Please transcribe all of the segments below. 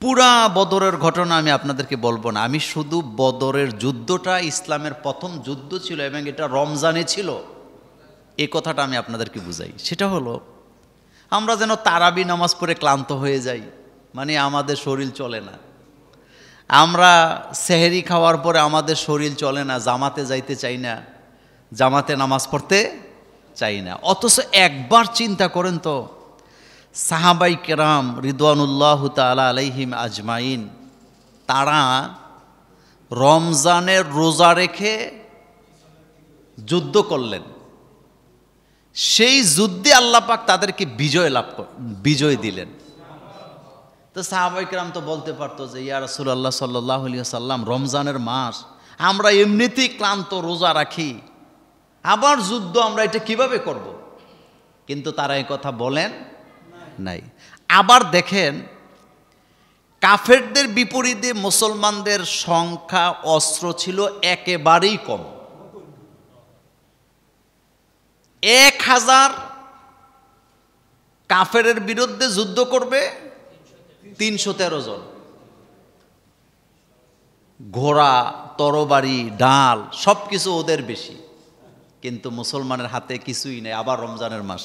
পুরা বদরের ঘটনা আমি আপনাদেরকে বলবো না, আমি শুধু বদরের যুদ্ধটা ইসলামের প্রথম যুদ্ধ ছিল এবং এটা রমজানে ছিল এই কথাটা আমি আপনাদেরকে বুঝাই। সেটা হলো আমরা যেন তারাবি নামাজ পড়ে ক্লান্ত হয়ে যাই, মানে আমাদের শরীর চলে না। আমরা সেহরি খাওয়ার পরে আমাদের শরীর চলে না, জামাতে যাইতে চাই না, জামাতে নামাজ পড়তে চাই না। অথচ একবার চিন্তা করেন তো, সাহাবাই কেরাম রিদওয়ানুল্লাহ তাআলা আলাইহিম আজমাইন তারা রমজানের রোজা রেখে যুদ্ধ করলেন, সেই যুদ্ধে আল্লাহ পাক তাদেরকে বিজয় দিলেন। তো সাহাবাই কেরাম তো বলতে পারতো যে ইয়া রাসূলুল্লাহ সাল্লাল্লাহু আলাইহি ওয়াসাল্লাম, রমজানের মাস, আমরা এমনিতেই ক্লান্ত, রোজা রাখি, আবার যুদ্ধ আমরা এটা কিভাবে করব? কিন্তু তারা এই কথা বলেন নাই। আবার দেখেন, কাফেরদের বিপরীতে মুসলমানদের সংখ্যা, অস্ত্র ছিল একেবারেই কম। 1000 কাফেরের বিরুদ্ধে যুদ্ধ করবে 313 জন। ঘোড়া, তরবারি, ডাল সব কিছু ওদের বেশি, কিন্তু মুসলমানের হাতে কিছুই নেই। আবার রমজানের মাস,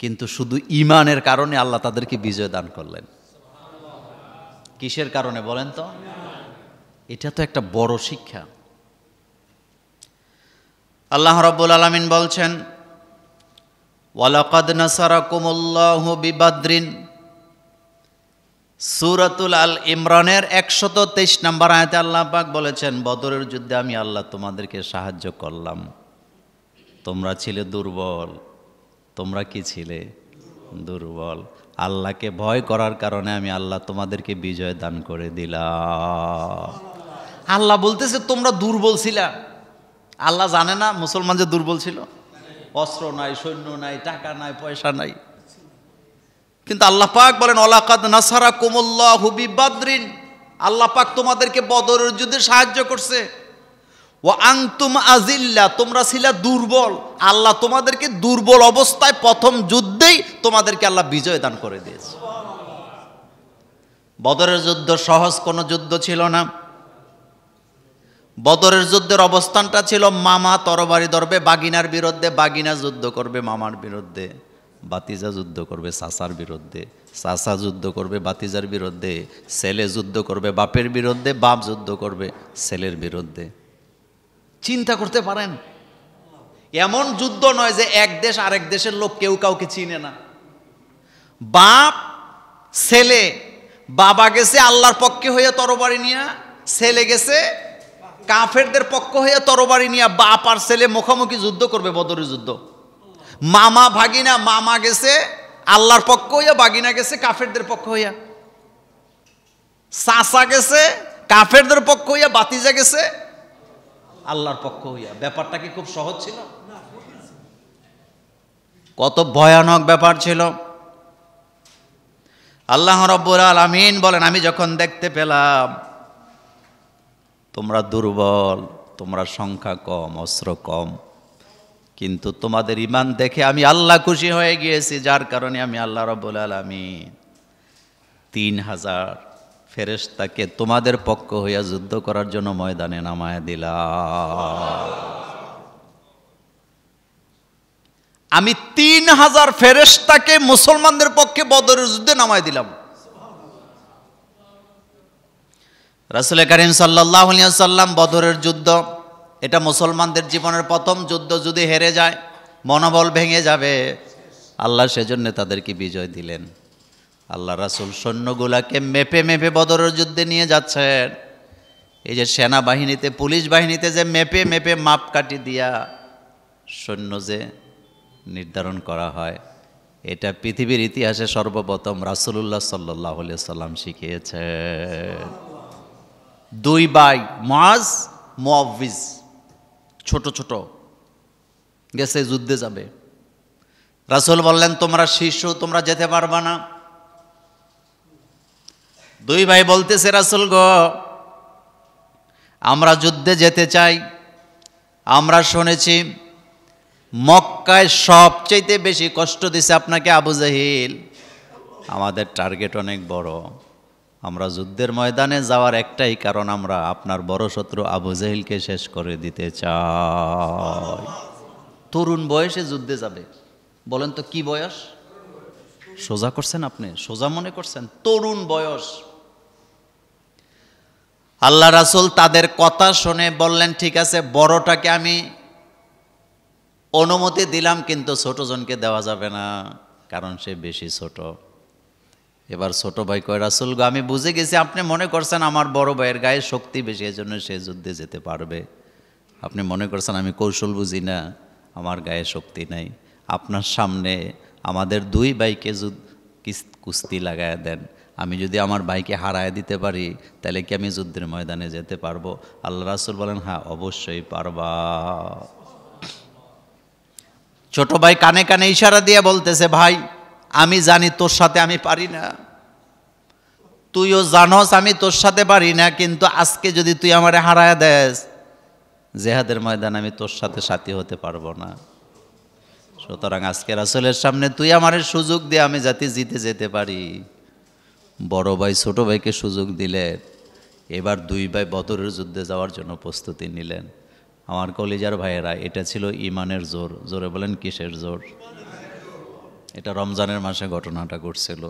কিন্তু শুধু ঈমানের কারণে আল্লাহ তাদেরকে বিজয় দান করলেন। কিসের কারণে বলেন তো? এটা তো একটা বড় শিক্ষা। আল্লাহ রাব্বুল আলামিন বলছেন, ওয়ালাকাদ নাসারাকুমুল্লাহু বিবাদরিন, সূরাতুল আল ইমরানের 123 নম্বর আয়াতে আল্লাহ পাক বলেছেন, বদরের যুদ্ধে আমি আল্লাহ তোমাদেরকে সাহায্য করলাম। তোমরা ছিলে দুর্বল। তোমরা কি ছিলে? দুর্বল। আল্লাহকে ভয় করার কারণে আমি আল্লাহ তোমাদেরকে বিজয় দান করে দিলাম। আল্লাহ বলতেছে তোমরা দুর্বল ছিলা। আল্লাহ জানে না মুসলমান যে দুর্বল ছিল? অস্ত্র নাই, সৈন্য নাই, টাকা নাই, পয়সা নাই, কিন্তু আল্লাহ পাক বলেন ওয়ালাকাদ নাসারাকুমুল্লাহু বিবাদরিন, আল্লাহ পাক তোমাদেরকে বদরের যুদ্ধে সাহায্য করছে। ওয়া আনতুম আজিল্লা, তোমরা ছিলা দুর্বল, আল্লাহ তোমাদেরকে দুর্বল অবস্থায় প্রথম যুদ্ধেই তোমাদেরকে আল্লাহ বিজয় দান করে দিয়েছে। বদরের যুদ্ধ সহজ কোনো যুদ্ধ ছিল না। বদরের যুদ্ধের অবস্থানটা ছিল মামা তরবারি ধরবে বাগিনার বিরুদ্ধে, বাগিনা যুদ্ধ করবে মামার বিরুদ্ধে, বাতিজা যুদ্ধ করবে চাচার বিরুদ্ধে, চাচা যুদ্ধ করবে বাতিজার বিরুদ্ধে, ছেলে যুদ্ধ করবে বাপের বিরুদ্ধে, বাপ যুদ্ধ করবে ছেলের বিরুদ্ধে। চিন্তা করতে পারেন, এমন যুদ্ধ নয় যে এক দেশ আরেক দেশের লোক কেউ কাউকে চিনে না। বাপ ছেলে, বাবা গেছে আল্লাহর পক্ষে হয়ে তরবারি নিয়ে, ছেলে গেছে কাফেরদের পক্ষ হয়ে তরবারি নিয়ে, বাপ আর ছেলে মুখোমুখি যুদ্ধ করবে বদরের যুদ্ধ। মামা ভাগিনা, মামা গেছে আল্লাহর পক্ষ হইয়া, ভাগিনা গেছে কাফেরদের পক্ষ হইয়া, চাচা গেছে কাফেরদের পক্ষ হইয়া, বাতিজা গেছে আল্লাহর পক্ষ হইয়া। ব্যাপারটা কি খুব সহজ ছিল? কত ভয়ানক ব্যাপার ছিল। আল্লাহ রাব্বুল আলামিন বলেন, আমি যখন দেখতে পেলাম তোমরা দুর্বল, তোমরা সংখ্যা কম, অস্ত্র কম, কিন্তু তোমাদের ঈমান দেখে আমি আল্লাহ খুশি হয়ে গিয়েছি, যার কারণে আমি আল্লাহ রাব্বুল আলামিন 3000 ফেরেশতাকে তোমাদের পক্ষ হইয়া যুদ্ধ করার জন্য ময়দানে নামায় দিলাম। আমি 3000 ফেরেশতাকে মুসলমানদের পক্ষে বদরের যুদ্ধে নামায় দিলাম। রাসূল কারীম সাল্লাল্লাহু আলাইহি ওয়াসাল্লাম, বদরের যুদ্ধ এটা মুসলমানদের জীবনের প্রথম যুদ্ধ, যদি হেরে যায় মনোবল ভেঙে যাবে। আল্লাহ সেজন্য তাদেরকে বিজয় দিলেন। আল্লাহ রাসূল সৈন্যগুলাকে মেপে মেপে বদরের যুদ্ধে নিয়ে যাচ্ছেন। এই যে সেনাবাহিনীতে, পুলিশ বাহিনীতে যে মেপে মেপে মাপকাঠি দিয়া সৈন্য যে নির্ধারণ করা হয়, এটা পৃথিবীর ইতিহাসে সর্বপ্রথম রাসূলুল্লাহ সাল্লাল্লাহু আলাইহি ওয়াসাল্লাম শিখিয়েছেন। 2 ভাই মুআজ, মুআওয়িজ, ছোট ছোট গেছে যুদ্ধে যাবে। রাসূল বললেন তোমরা শিশু, তোমরা যেতে পারবা না। 2 ভাই বলতেছে, রাসূল গো, আমরা যুদ্ধে যেতে চাই। আমরা শুনেছি মক্কায় সবচেয়ে বেশি কষ্ট দিছে আপনাকে আবু জাহিল। আমাদের টার্গেট অনেক বড়। আমরা যুদ্ধের ময়দানে যাওয়ার একটাই কারণ, আমরা আপনার বড় শত্রু আবু জেহেলকে শেষ করে দিতে চাই। তরুণ বয়সে যুদ্ধে যাবে, বলেন তো কি বয়স? সোজা করছেন আপনি, সোজা মনে করছেন? তরুণ বয়স। আল্লাহ রাসূল তাদের কথা শুনে বললেন, ঠিক আছে, বড়টাকে আমি অনুমতি দিলাম, কিন্তু ছোটজনকে দেওয়া যাবে না, কারণ সে বেশি ছোট। এবার ছোট ভাই কয়, রাসূল গো, আমি বুঝে গেছি আপনি মনে করছেন আমার বড় ভাইয়ের গায়ে শক্তি বেশি, এজন্য সে যুদ্ধে যেতে পারবে। আপনি মনে করছেন আমি কৌশল বুঝি না, আমার গায়ে শক্তি নাই। আপনার সামনে আমাদের দুই ভাইকে কুস্তি লাগায় দেন, আমি যদি আমার ভাইকে হারায় দিতে পারি তাহলে কি আমি যুদ্ধের ময়দানে যেতে পারবো? আল্লাহ রাসূল বলেন, হ্যাঁ অবশ্যই পারবা। ছোট ভাই কানে কানে ইশারা দিয়ে বলতেছে, ভাই আমি জানি তোর সাথে আমি পারি না, তুইও জানোস আমি তোর সাথে পারি না, কিন্তু আজকে যদি তুই আমারে হারায় দেস, জেহাদের ময়দানে আমি তোর সাথে সাথী হতে পারবো না। সুতরাং আজকে রাসূলের সামনে তুই আমারে সুযোগ দিয়ে আমি যাতে জিতে যেতে পারি। বড় ভাই ছোট ভাইকে সুযোগ দিলেন। এবার দুই ভাই বদরের যুদ্ধে যাওয়ার জন্য প্রস্তুতি নিলেন। আমার কলিজার ভাইয়েরা, এটা ছিল ইমানের জোর। জোরে বলেন কিসের জোর? এটা রমজানের মাসে ঘটনাটা ঘটছিল।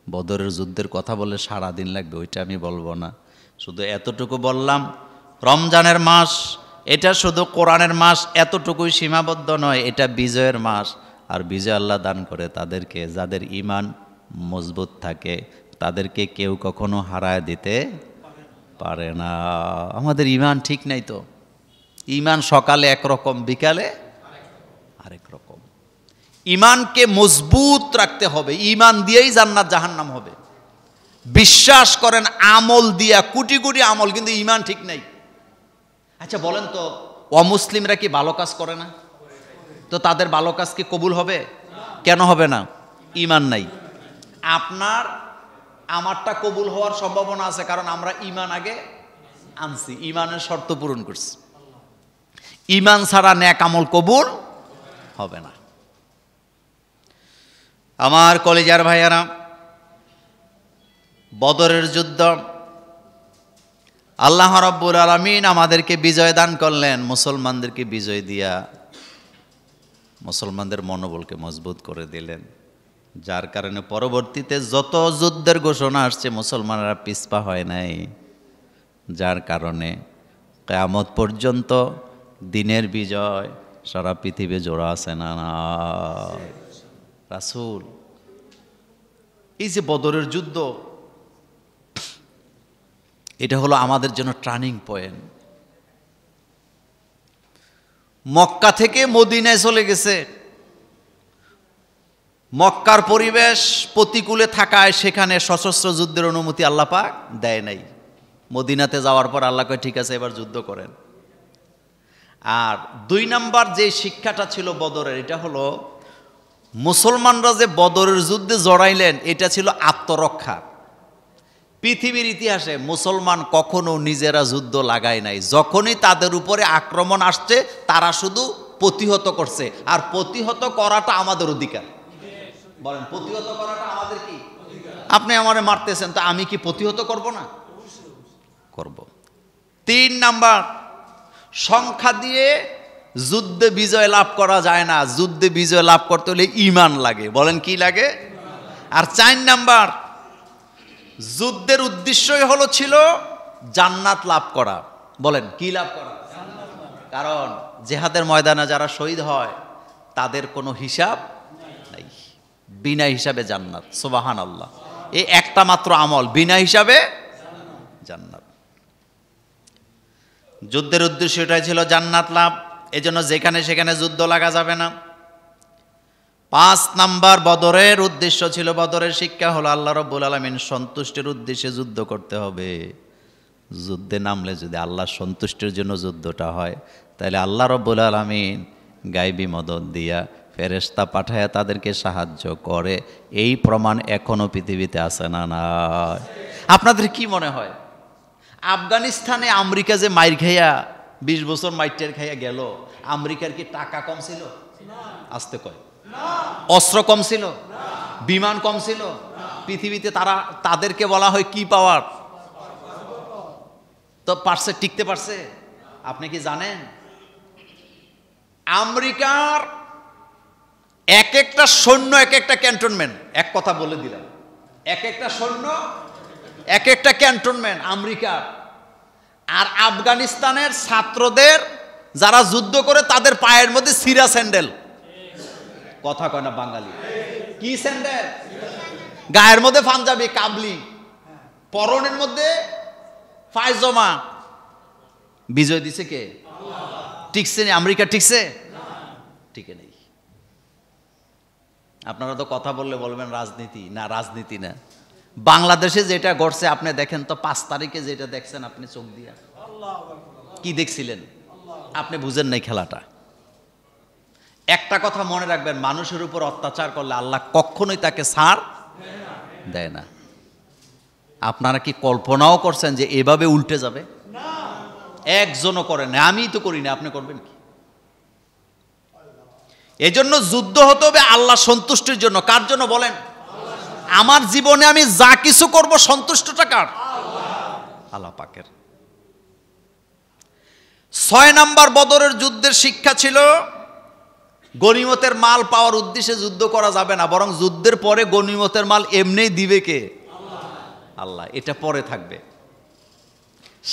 বদরের যুদ্ধের কথা বলে সারা দিন লাগবে, ওইটা আমি বলবো না, শুধু এতটুকু বললাম, রমজানের মাস, এটা শুধু কোরআনের মাস এতটুকুই সীমাবদ্ধ নয়, এটা বিজয়ের মাস। আর বিজয় আল্লাহ দান করে তাদেরকে, যাদের ঈমান মজবুত থাকে, তাদেরকে কেউ কখনো হারায় দিতে পারে না। আমাদের ঈমান ঠিক নাই তো, ঈমান সকালে একরকম, বিকালে আরেক রকম। ঈমানকে মজবুত রাখতে হবে, ঈমান দিয়েই জান্নাত জাহান্নাম হবে। বিশ্বাস করেন, আমল দিয়া কোটি কোটি আমল, কিন্তু ঈমান ঠিক নাই। আচ্ছা বলেন তো, অমুসলিমরা কি ভালো কাজ করে না? তো তাদের ভালো কাজ কি কবুল হবে? কেন হবে না? ঈমান নাই। আপনার আমারটা কবুল হওয়ার সম্ভাবনা আছে, কারণ আমরা ঈমান আগে আনছি, ঈমানের শর্ত পূরণ করছি। ঈমান ছাড়া নেক আমল কবুল হবে না। আমার কলিজার ভাইয়ারা, বদরের যুদ্ধ আল্লাহ রাব্বুল আলামিন আমাদেরকে বিজয় দান করলেন, মুসলমানদেরকে বিজয় দিয়া মুসলমানদের মনোবলকে মজবুত করে দিলেন, যার কারণে পরবর্তীতে যত যুদ্ধের ঘোষণা আসছে মুসলমানরা পিছপা হয় নাই, যার কারণে কিয়ামত পর্যন্ত দিনের বিজয় সারা পৃথিবী জোড়া আছে না? রাসূল, এই যে বদরের যুদ্ধ, এটা হলো আমাদের জন্য টার্নিং পয়েন্ট। মক্কা থেকে মদিনায় চলে গেছে, মক্কার পরিবেশ প্রতিকূলে থাকায় সেখানে সশস্ত্র যুদ্ধের অনুমতি আল্লাহ পাক দেয় নাই। মদিনাতে যাওয়ার পর আল্লাহ কয়, ঠিক আছে এবার যুদ্ধ করেন। আর দুই নাম্বার যে শিক্ষাটা ছিল বদরের, এটা হলো মুসলমানরা যে বদরের যুদ্ধে জড়াইলেন, এটা ছিল আত্মরক্ষা। পৃথিবীর ইতিহাসে মুসলমান কখনো নিজেরা যুদ্ধ লাগায় নাই, যখনই তাদের উপরে আক্রমণ আসছে তারা শুধু প্রতিহত করছে। আর প্রতিহত করাটা আমাদের অধিকার। বলেন, প্রতিহত করাটা আমাদের কি? আপনি আমারে মারতেছেন, তো আমি কি প্রতিহত করব না? করব। তিন নাম্বার, সংখ্যা দিয়ে যুদ্ধে বিজয় লাভ করা যায় না, যুদ্ধে বিজয় লাভ করতে হলে ঈমান লাগে। বলেন কি লাগে? আর চার নাম্বার, যুদ্ধের উদ্দেশ্যই ছিল জান্নাত লাভ করা। বলেন কি লাভ করা? কারণ জিহাদের ময়দানে যারা শহীদ হয় তাদের কোনো হিসাব নাই, বিনা হিসাবে জান্নাত। সুবহানাল্লাহ, এই একটা মাত্র আমল, বিনা হিসাবে জান্নাত। যুদ্ধের উদ্দেশ্য এটাই ছিল জান্নাত লাভ, এজন্য যেখানে সেখানে যুদ্ধ লাগা যাবে না। 5 নাম্বার, বদরের উদ্দেশ্য ছিল, বদরের শিক্ষা হলো আল্লাহ রাব্বুল আলামিন সন্তুষ্টির উদ্দেশ্যে যুদ্ধ করতে হবে। যুদ্ধে নামলে যদি আল্লাহ সন্তুষ্টির জন্য যুদ্ধটা হয়, তাহলে আল্লাহ রাব্বুল আলামিন গায়বী মদদ দিয়া ফেরেশতা পাঠায় তাদেরকে সাহায্য করে। এই প্রমাণ এখনো পৃথিবীতে আছে না? না। আপনাদের কি মনে হয়, আফগানিস্তানে আমেরিকা যে মাইর খাইয়া 20 বছর মাইটের খাইয়া গেল, আমেরিকার কি টাকা কম ছিল? আসতে কয়, অস্ত্র কম ছিল? বিমান কম ছিল? পৃথিবীতে তাদেরকে বলা হয় কি পাওয়ার, তো পারছে, টিকতে পারছে। আপনি কি জানেন আমেরিকার এক একটা সৈন্য এক একটা ক্যান্টনমেন্ট, এক কথা বলে দিলাম, এক একটা সৈন্য এক একটা ক্যান্টনমেন্ট আমেরিকার। আর আফগানিস্তানের ছাত্রদের যারা যুদ্ধ করে তাদের পায়ের মধ্যে সিরা স্যান্ডেল, কথা কয় না বাঙালি, কি স্যান্ডেল, গায়ের মধ্যে পাঞ্জাবি কাবলি, পরনের মধ্যে পায়জামা। বিজয় দিছে কে? টিকছে না আমেরিকা? টিকছে? টিকে নেই। আপনারা তো কথা বললে বলবেন রাজনীতি না, রাজনীতি না। বাংলাদেশে যেটা ঘটছে আপনি দেখেন তো, 5 তারিখে যেটা দেখছেন আপনি চোখ দিয়া, কি দেখছিলেন? আপনি বুঝেন নাই খেলাটা। একটা কথা মনে রাখবেন, মানুষের উপর অত্যাচার করলে আল্লাহ কখনোই তাকে ছাড় দেয় না। আপনারা কি কল্পনাও করছেন যে এভাবে উল্টে যাবে? একজনও করেন না, আমি তো করি না, আপনি করবেন কি? এজন্য যুদ্ধ হতে হবে আল্লাহ সন্তুষ্টির জন্য। কার জন্য বলেন? আমার জীবনে আমি যা কিছু করব সন্তুষ্টটা কার? আল্লাহ পাকের। 6 নাম্বার বদরের যুদ্ধের শিক্ষা ছিল গনিমতের মাল পাওয়ার উদ্দেশ্যে যুদ্ধ করা যাবে না, বরং যুদ্ধের পরে গনিমতের মাল এমনিই দিবে কে? আল্লাহ। এটা পরে থাকবে।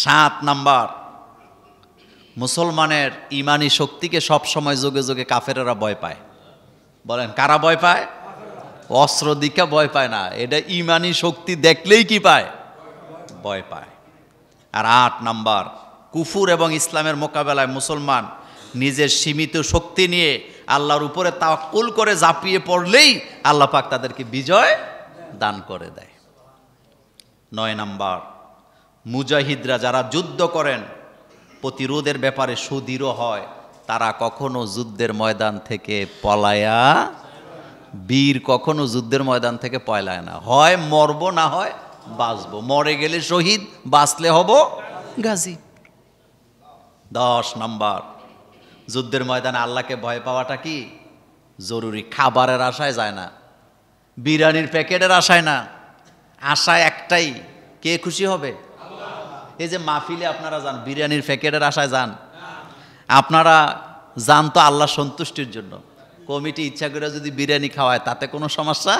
7 নাম্বার, মুসলমানের ইমানি শক্তিকে সব সময় যোগে যোগে কাফেরেরা ভয় পায়। বলেন কারা ভয় পায়? অস্ত্র দিকে ভয় পায় না, এটা ইমানি শক্তি দেখলেই কি পায়? ভয় পায়। আর 8 নাম্বার, কুফুর এবং ইসলামের মোকাবেলায় মুসলমান নিজের সীমিত শক্তি নিয়ে আল্লাহর উপরে তাওয়াক্কুল করে ঝাঁপিয়ে পড়লেই আল্লাহ পাক তাদেরকে বিজয় দান করে দেয়। 9 নাম্বার, মুজাহিদরা যারা যুদ্ধ করেন প্রতিরোধের ব্যাপারে সুদৃঢ় হয়, তারা কখনো যুদ্ধের ময়দান থেকে পলায়া, বীর কখনো যুদ্ধের ময়দান থেকে পলায় না। হয় মরবো, না হয় বাঁচবো। মরে গেলে শহীদ, বাঁচলে হব গাজী। 10 নাম্বার, যুদ্ধের ময়দানে আল্লাহকে ভয় পাওয়াটা কি জরুরি। খাবারের আশায় যায় না, বিরিয়ানির প্যাকেটের আশায় না, আশায় একটাই, কে খুশি হবে? এই যে মাহফিলে আপনারা যান, বিরিয়ানির প্যাকেটের আশায় যান? আপনারা যান তো আল্লাহ সন্তুষ্টির জন্য। কমিটি ইচ্ছা করে যদি বিরিয়ানি খাওয়ায় তাতে কোনো সমস্যা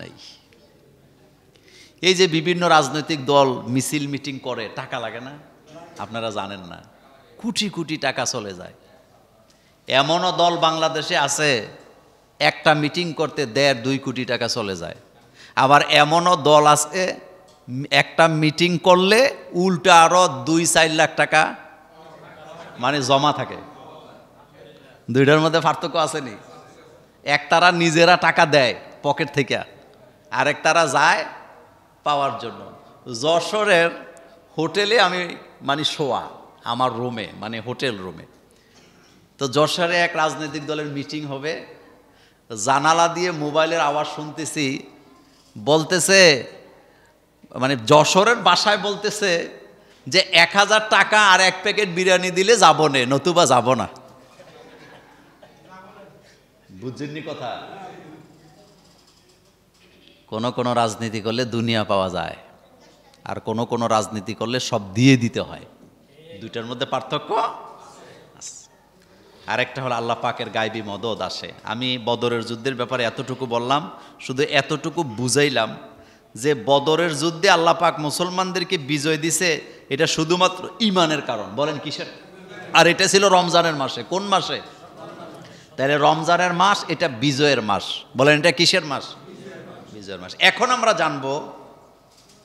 নেই। এই যে বিভিন্ন রাজনৈতিক দল মিছিল মিটিং করে, টাকা লাগে না? আপনারা জানেন না, কোটি কোটি টাকা চলে যায়। এমনও দল বাংলাদেশে আছে, একটা মিটিং করতে 1.5-2 কোটি টাকা চলে যায়। আবার এমনও দল আছে, একটা মিটিং করলে উল্টা আরো 2-4 লাখ টাকা মানে জমা থাকে। দুইটার মধ্যে পার্থক্য আসেনি? একটারা নিজেরা টাকা দেয় পকেট থেকে, আরেকটারা যায় পাওয়ার জন্য। যশোরের হোটেলে আমি মানে শোয়া, আমার রুমে মানে হোটেল রুমে, তো যশোরে এক রাজনৈতিক দলের মিটিং হবে, জানালা দিয়ে মোবাইলের আওয়াজ শুনতেছি, বলতেছে মানে যশোরের ভাষায় বলতেছে যে 1000 টাকা আর 1 প্যাকেট বিরিয়ানি দিলে যাবো নে, নতুবা যাব না। বুঝছেননি কথা? কোন রাজনীতি করলে দুনিয়া পাওয়া যায়, আর কোন রাজনীতি করলে সব দিয়ে দিতে হয়। দুইটার মধ্যে পার্থক্য। আরেকটা হলো আল্লাহ পাকের গায়বী মদদ আসে। আমি বদরের যুদ্ধের ব্যাপারে এতটুকু বললাম, শুধু এতটুকু বুঝাইলাম যে বদরের যুদ্ধে আল্লাহ পাক মুসলমানদেরকে বিজয় দিছে, এটা শুধুমাত্র ইমানের কারণ। বলেন কিসের? আর এটা ছিল রমজানের মাসে। কোন মাসে? তাহলে রমজানের মাস, এটা বিজয়ের মাস। বলেন এটা কিসের মাস? বিজয়ের মাস। এখন আমরা জানবো